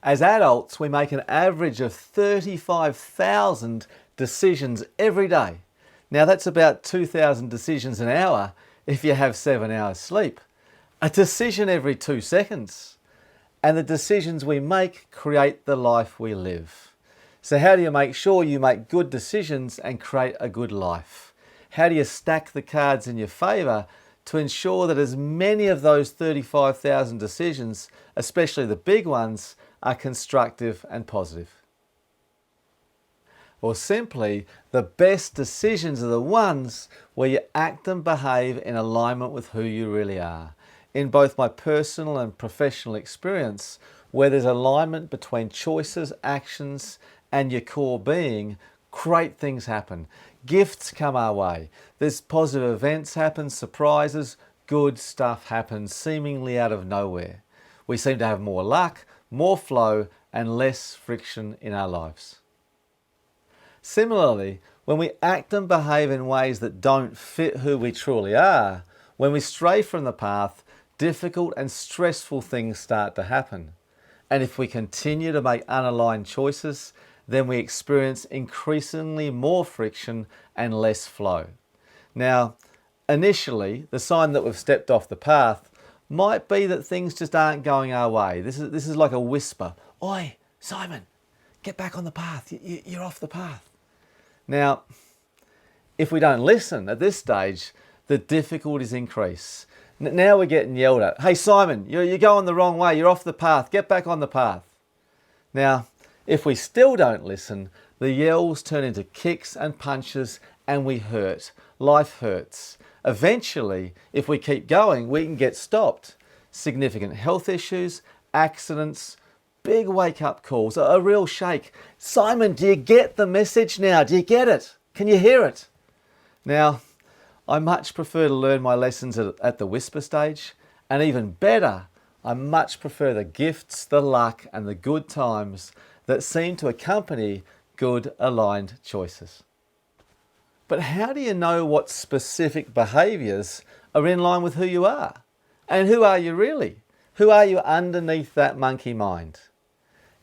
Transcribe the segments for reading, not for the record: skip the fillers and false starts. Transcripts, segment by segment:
As adults, we make an average of 35,000 decisions every day. Now that's about 2,000 decisions an hour if you have 7 hours sleep. A decision every 2 seconds. And the decisions we make create the life we live. So how do you make sure you make good decisions and create a good life? How do you stack the cards in your favour to ensure that as many of those 35,000 decisions, especially the big ones, are constructive and positive? Or simply, the best decisions are the ones where you act and behave in alignment with who you really are. In both my personal and professional experience, where there's alignment between choices, actions, and your core being, great things happen. Gifts come our way. There's positive events happen, surprises, good stuff happens seemingly out of nowhere. We seem to have more luck, more flow, and less friction in our lives. Similarly, when we act and behave in ways that don't fit who we truly are, when we stray from the path, difficult and stressful things start to happen. And if we continue to make unaligned choices, then we experience increasingly more friction and less flow. Now, initially, the sign that we've stepped off the path might be that things just aren't going our way. This is like a whisper. Oi, Simon, get back on the path. You're off the path. Now, if we don't listen at this stage, the difficulties increase. Now we're getting yelled at. Hey, Simon, you're going the wrong way. You're off the path. Get back on the path. Now, if we still don't listen, the yells turn into kicks and punches and we hurt. Life hurts. Eventually, if we keep going, we can get stopped. Significant health issues, accidents, big wake-up calls, a real shake. Simon, do you get the message now? Do you get it? Can you hear it? Now, I much prefer to learn my lessons at the whisper stage, and even better, I much prefer the gifts, the luck, and the good times that seem to accompany good aligned choices. But how do you know what specific behaviours are in line with who you are? And who are you really? Who are you underneath that monkey mind?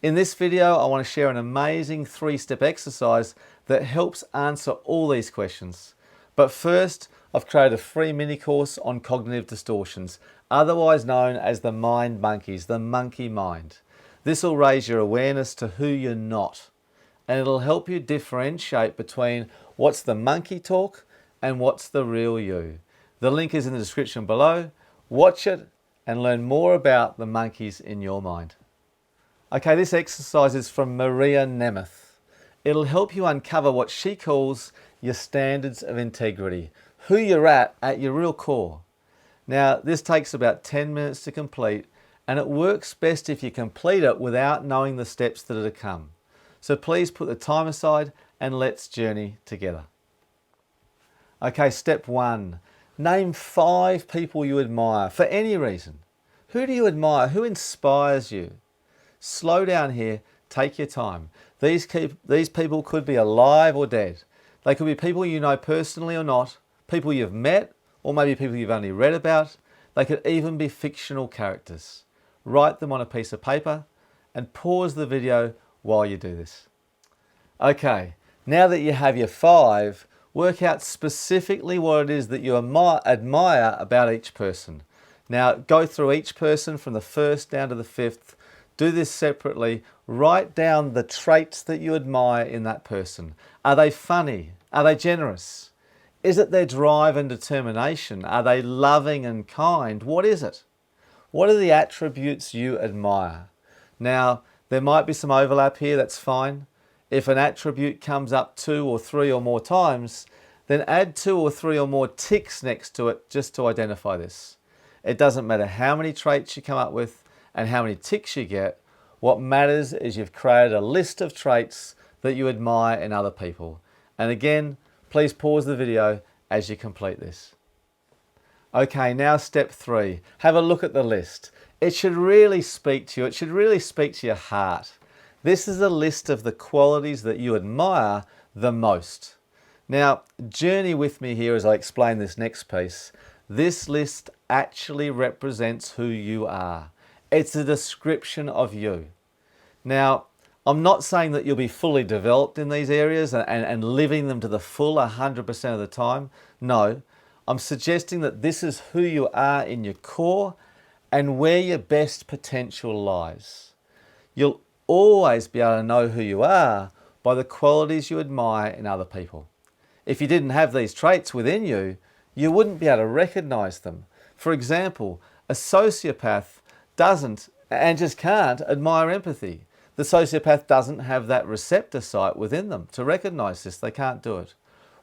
In this video, I want to share an amazing 3-step exercise that helps answer all these questions. But first, I've created a free mini course on cognitive distortions, otherwise known as the mind monkeys, the monkey mind. This will raise your awareness to who you're not, and it'll help you differentiate between what's the monkey talk and what's the real you. The link is in the description below. Watch it and learn more about the monkeys in your mind. Okay, this exercise is from Maria Nemeth. It'll help you uncover what she calls your standards of integrity, who you're at your real core. Now, this takes about 10 minutes to complete, and it works best if you complete it without knowing the steps that are to come. So please put the time aside and let's journey together. Okay, step 1. Name 5 people you admire for any reason. Who do you admire? Who inspires you? Slow down here, take your time. These people could be alive or dead. They could be people you know personally or not, people you've met, or maybe people you've only read about. They could even be fictional characters. Write them on a piece of paper and pause the video while you do this. Okay, now that you have your 5, work out specifically what it is that you admire about each person. Now, go through each person from the 1st down to the 5th. Do this separately. Write down the traits that you admire in that person. Are they funny? Are they generous? Is it their drive and determination? Are they loving and kind? What is it? What are the attributes you admire? Now, there might be some overlap here, that's fine. If an attribute comes up 2 or 3 or more times, then add 2 or 3 or more ticks next to it just to identify this. It doesn't matter how many traits you come up with and how many ticks you get. What matters is you've created a list of traits that you admire in other people. And again, please pause the video as you complete this. Okay, now step 3. Have a look at the list. It should really speak to you. It should really speak to your heart. This is a list of the qualities that you admire the most. Now, journey with me here as I explain this next piece. This list actually represents who you are. It's a description of you. Now, I'm not saying that you'll be fully developed in these areas and living them to the full 100% of the time. No, I'm suggesting that this is who you are in your core and where your best potential lies. You'll always be able to know who you are by the qualities you admire in other people. If you didn't have these traits within you, you wouldn't be able to recognize them. For example, a sociopath doesn't and just can't admire empathy. The sociopath doesn't have that receptor site within them to recognize this. They can't do it.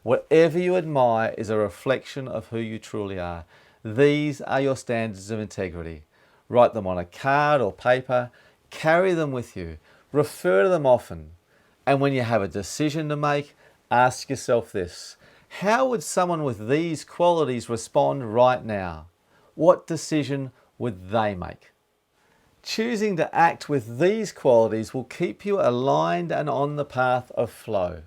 Whatever you admire is a reflection of who you truly are. These are your standards of integrity. Write them on a card or paper, carry them with you, refer to them often. And when you have a decision to make, ask yourself this: how would someone with these qualities respond right now? What decision would they make? Choosing to act with these qualities will keep you aligned and on the path of flow.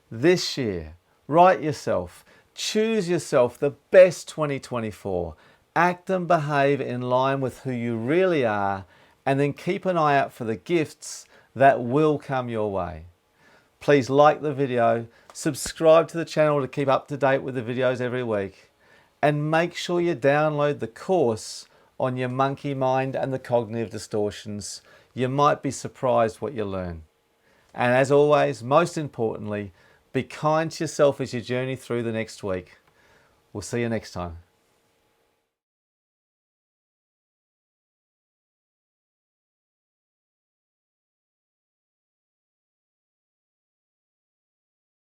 This year, write yourself, choose yourself the best 2024. Act and behave in line with who you really are, and then keep an eye out for the gifts that will come your way. Please like the video, subscribe to the channel to keep up to date with the videos every week, and make sure you download the course on your monkey mind and the cognitive distortions. You might be surprised what you learn. And as always, most importantly, be kind to yourself as you journey through the next week. We'll see you next time.